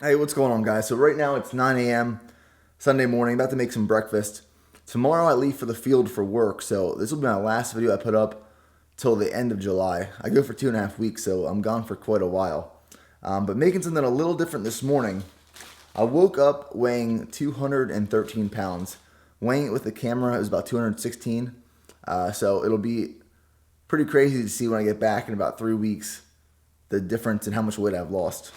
Hey, what's going on, guys? So right now it's 9 a.m. Sunday morning, about to make some breakfast. Tomorrow I leave for the field for work, so this will be my last video I put up till the end of July. I go for 2.5 weeks, so I'm gone for quite a while. But making something a little different this morning. I woke up weighing 213 pounds. Weighing it with the camera, it was about 216. So it'll be pretty crazy to see when I get back in about 3 weeks the difference in how much weight I've lost.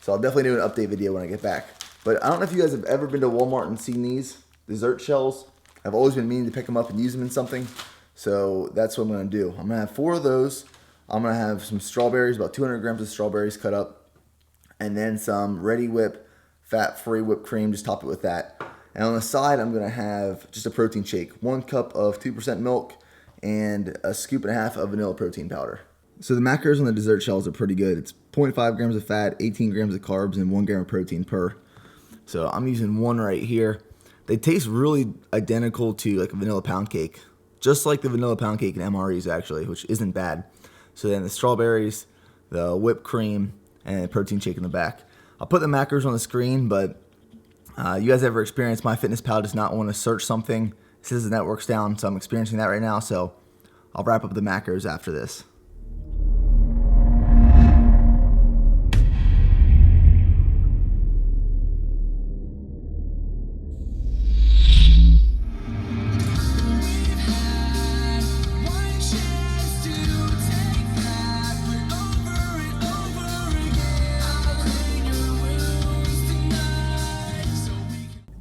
So I'll definitely do an update video when I get back. But I don't know if you guys have ever been to Walmart and seen these dessert shells. I've always been meaning to pick them up and use them in something. So that's what I'm going to do. I'm going to have 4 of those. I'm going to have some strawberries, about 200 grams of strawberries cut up. And then some Ready Whip fat-free whipped cream. Just top it with that. And on the side, I'm going to have just a protein shake. 1 cup of 2% milk and a scoop and a half of vanilla protein powder. So the macros on the dessert shells are pretty good. It's 0.5 grams of fat, 18 grams of carbs, and 1 gram of protein per. So I'm using one right here. They taste really identical to like a vanilla pound cake. Just like the vanilla pound cake in MREs actually, which isn't bad. So then the strawberries, the whipped cream, and protein shake in the back. I'll put the macros on the screen, but you guys ever experienced MyFitnessPal does not want to search something? It says the network's down, so I'm experiencing that right now. So I'll wrap up the macros after this.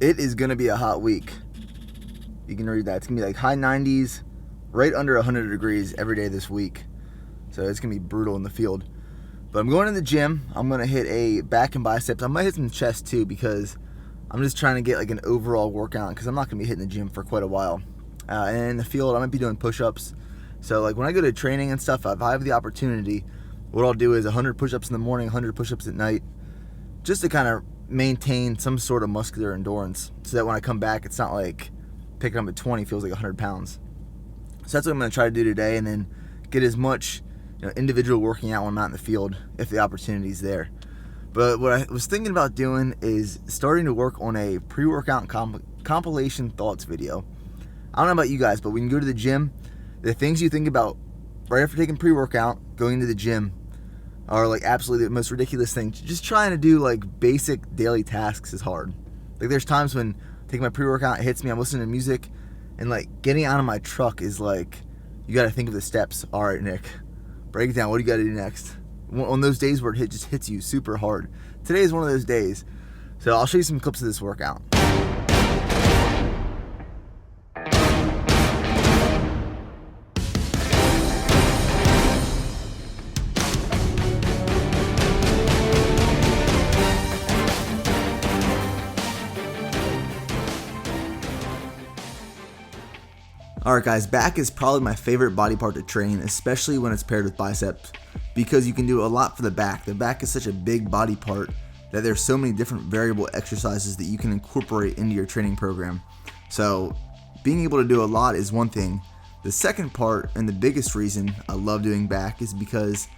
It is going to be a hot week. You can read that. It's going to be like high 90s, right under 100 degrees every day this week. So it's going to be brutal in the field. But I'm going to the gym. I'm going to hit a back and biceps. I might hit some chest too because I'm just trying to get like an overall workout because I'm not going to be hitting the gym for quite a while. And in the field, I might be doing push-ups. So like when I go to training and stuff, if I have the opportunity, what I'll do is 100 push-ups in the morning, 100 push-ups at night, just to kind of maintain some sort of muscular endurance so that when I come back, it's not like picking up at 20 feels like 100 pounds. So that's what I'm going to try to do today, and then get as much individual working out when I'm out in the field if the opportunity is there. But what I was thinking about doing is starting to work on a pre-workout compilation thoughts video. I don't know about you guys, but when you go to the gym, the things you think about right after taking pre-workout, going to the gym, are like absolutely the most ridiculous thing. Just trying to do like basic daily tasks is hard. Like there's times when taking my pre-workout, it hits me, I'm listening to music, and like getting out of my truck is like, you gotta think of the steps. All right, Nick, break it down. What do you gotta do next? On those days where it just hits you super hard. Today is one of those days. So I'll show you some clips of this workout. Alright guys, back is probably my favorite body part to train, especially when it's paired with biceps, because you can do a lot for the back. The back is such a big body part that there's so many different variable exercises that you can incorporate into your training program. So being able to do a lot is one thing. The second part, and the biggest reason I love doing back, is because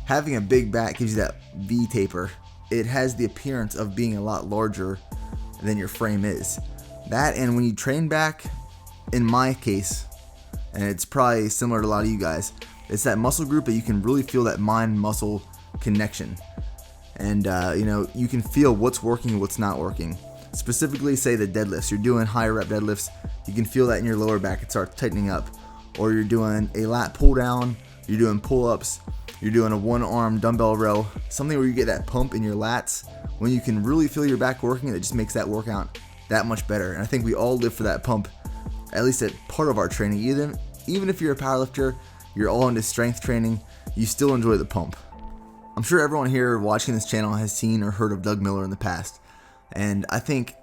having a big back gives you that V taper. It has the appearance of being a lot larger than your frame is. That, and when you train back, in my case, and it's probably similar to a lot of you guys, it's that muscle group that you can really feel that mind-muscle connection. And you can feel what's working and what's not working. Specifically, say the deadlifts. You're doing higher rep deadlifts, you can feel that in your lower back, it starts tightening up. Or you're doing a lat pull down, you're doing pull-ups, you're doing a one-arm dumbbell row, something where you get that pump in your lats. When you can really feel your back working, it just makes that workout that much better. And I think we all live for that pump, at least at part of our training. Even if you're a powerlifter, you're all into strength training, you still enjoy the pump. I'm sure everyone here watching this channel has seen or heard of Doug Miller in the past, and I think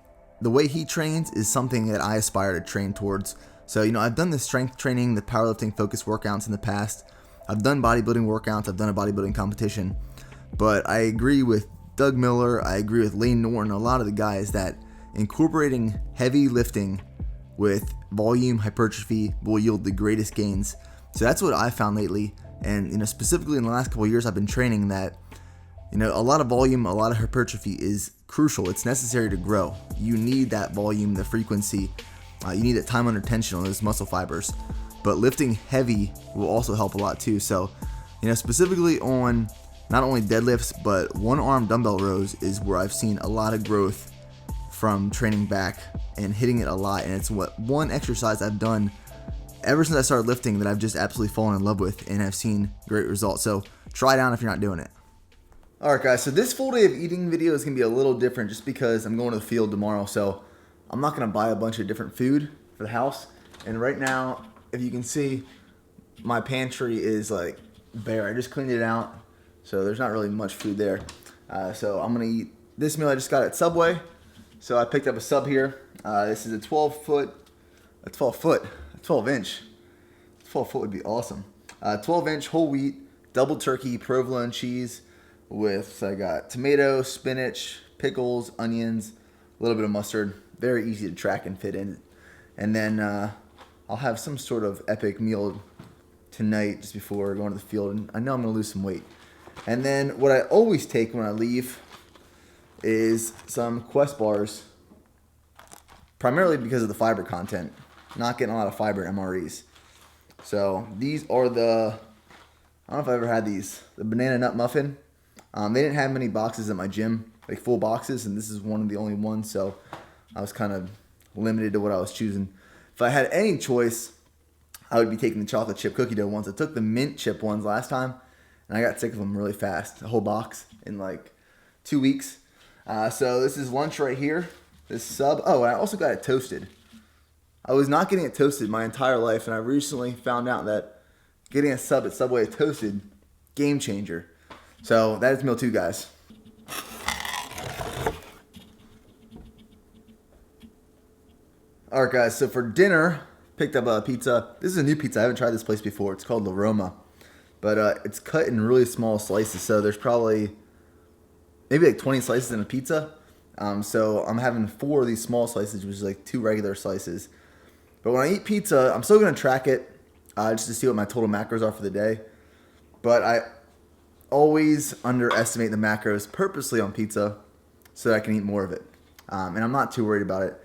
the way he trains is something that I aspire to train towards. So I've done the strength training, the powerlifting focused workouts in the past. I've done bodybuilding workouts, I've done a bodybuilding competition, but I agree with Doug Miller, I agree with Lane Norton, a lot of the guys, that incorporating heavy lifting with volume hypertrophy will yield the greatest gains. So that's what I found lately, and specifically in the last couple of years I've been training that You know, a lot of volume, a lot of hypertrophy is crucial. It's necessary to grow. You need that volume, the frequency. You need that time under tension on those muscle fibers. But lifting heavy will also help a lot too. So, you know, specifically on not only deadlifts, but one arm dumbbell rows is where I've seen a lot of growth from training back and hitting it a lot. And it's one exercise I've done ever since I started lifting that I've just absolutely fallen in love with and have seen great results. So try it out if you're not doing it. Alright guys, so this full day of eating video is going to be a little different just because I'm going to the field tomorrow. So I'm not going to buy a bunch of different food for the house. And right now, if you can see, my pantry is like bare. I just cleaned it out. So there's not really much food there. So I'm going to eat this meal I just got at Subway. So I picked up a sub here. This is a 12 inch. 12 foot would be awesome. 12 inch whole wheat, double turkey, provolone cheese with, I got tomato, spinach, pickles, onions, a little bit of mustard. Very easy to track and fit in. And then I'll have some sort of epic meal tonight just before going to the field. And I know I'm going to lose some weight. And then what I always take when I leave is some Quest bars, primarily because of the fiber content. Not getting a lot of fiber in MREs. So these are the, I don't know if I ever had these, the banana nut muffin. They didn't have many boxes at my gym, like full boxes, and this is one of the only ones, so I was kind of limited to what I was choosing. If I had any choice, I would be taking the chocolate chip cookie dough ones. I took the mint chip ones last time, and I got sick of them really fast. A whole box in like 2 weeks. So this is lunch right here. This sub. Oh, and I also got it toasted. I was not getting it toasted my entire life, and I recently found out that getting a sub at Subway toasted, game changer. So that is meal 2, guys. Alright guys, so for dinner, picked up a pizza. This is a new pizza. I haven't tried this place before. It's called La Roma. But it's cut in really small slices, so there's probably maybe like 20 slices in a pizza. So I'm having 4 of these small slices, which is like 2 regular slices. But when I eat pizza, I'm still going to track it just to see what my total macros are for the day. But I always underestimate the macros purposely on pizza so that I can eat more of it. And I'm not too worried about it.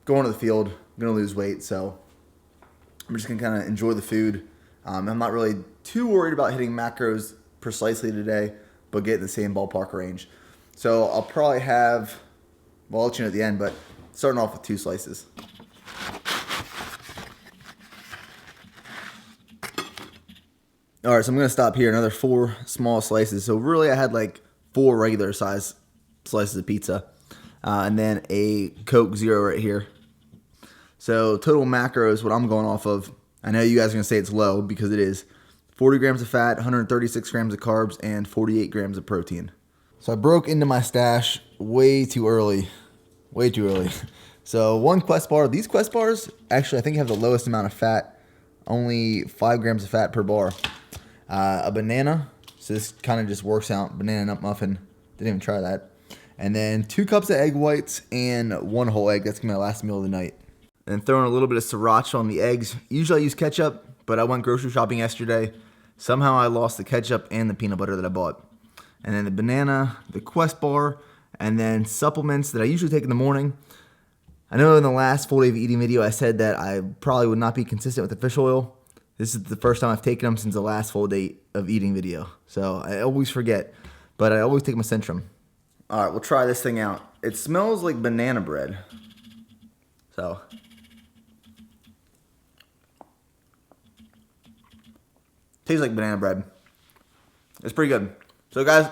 Going to the field, I'm going to lose weight, so I'm just going to kind of enjoy the food. I'm not really too worried about hitting macros precisely today, but get in the same ballpark range. So I'll probably have, well, I'll let you know at the end, but starting off with 2 slices. All right, so I'm going to stop here. Another 4 small slices. So really I had like 4 regular size slices of pizza. And then a Coke Zero right here. So total macros, what I'm going off of, I know you guys are going to say it's low because it is. 40 grams of fat, 136 grams of carbs, and 48 grams of protein. So I broke into my stash way too early. Way too early. So 1 Quest bar. These Quest bars actually I think have the lowest amount of fat. Only 5 grams of fat per bar. A banana. So this kind of just works out. Banana nut muffin. Didn't even try that. And then 2 cups of egg whites and 1 whole egg. That's going to be my last meal of the night. And throwing a little bit of sriracha on the eggs. Usually I use ketchup, but I went grocery shopping yesterday. Somehow I lost the ketchup and the peanut butter that I bought. And then the banana, the Quest bar, and then supplements that I usually take in the morning. I know in the last full day of eating video I said that I probably would not be consistent with the fish oil. This is the first time I've taken them since the last full day of eating video. So I always forget, but I always take my Centrum. All right, we'll try this thing out. It smells like banana bread. So. Tastes like banana bread. It's pretty good. So guys,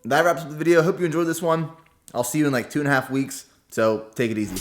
that wraps up the video. Hope you enjoyed this one. I'll see you in like 2.5 weeks. So take it easy.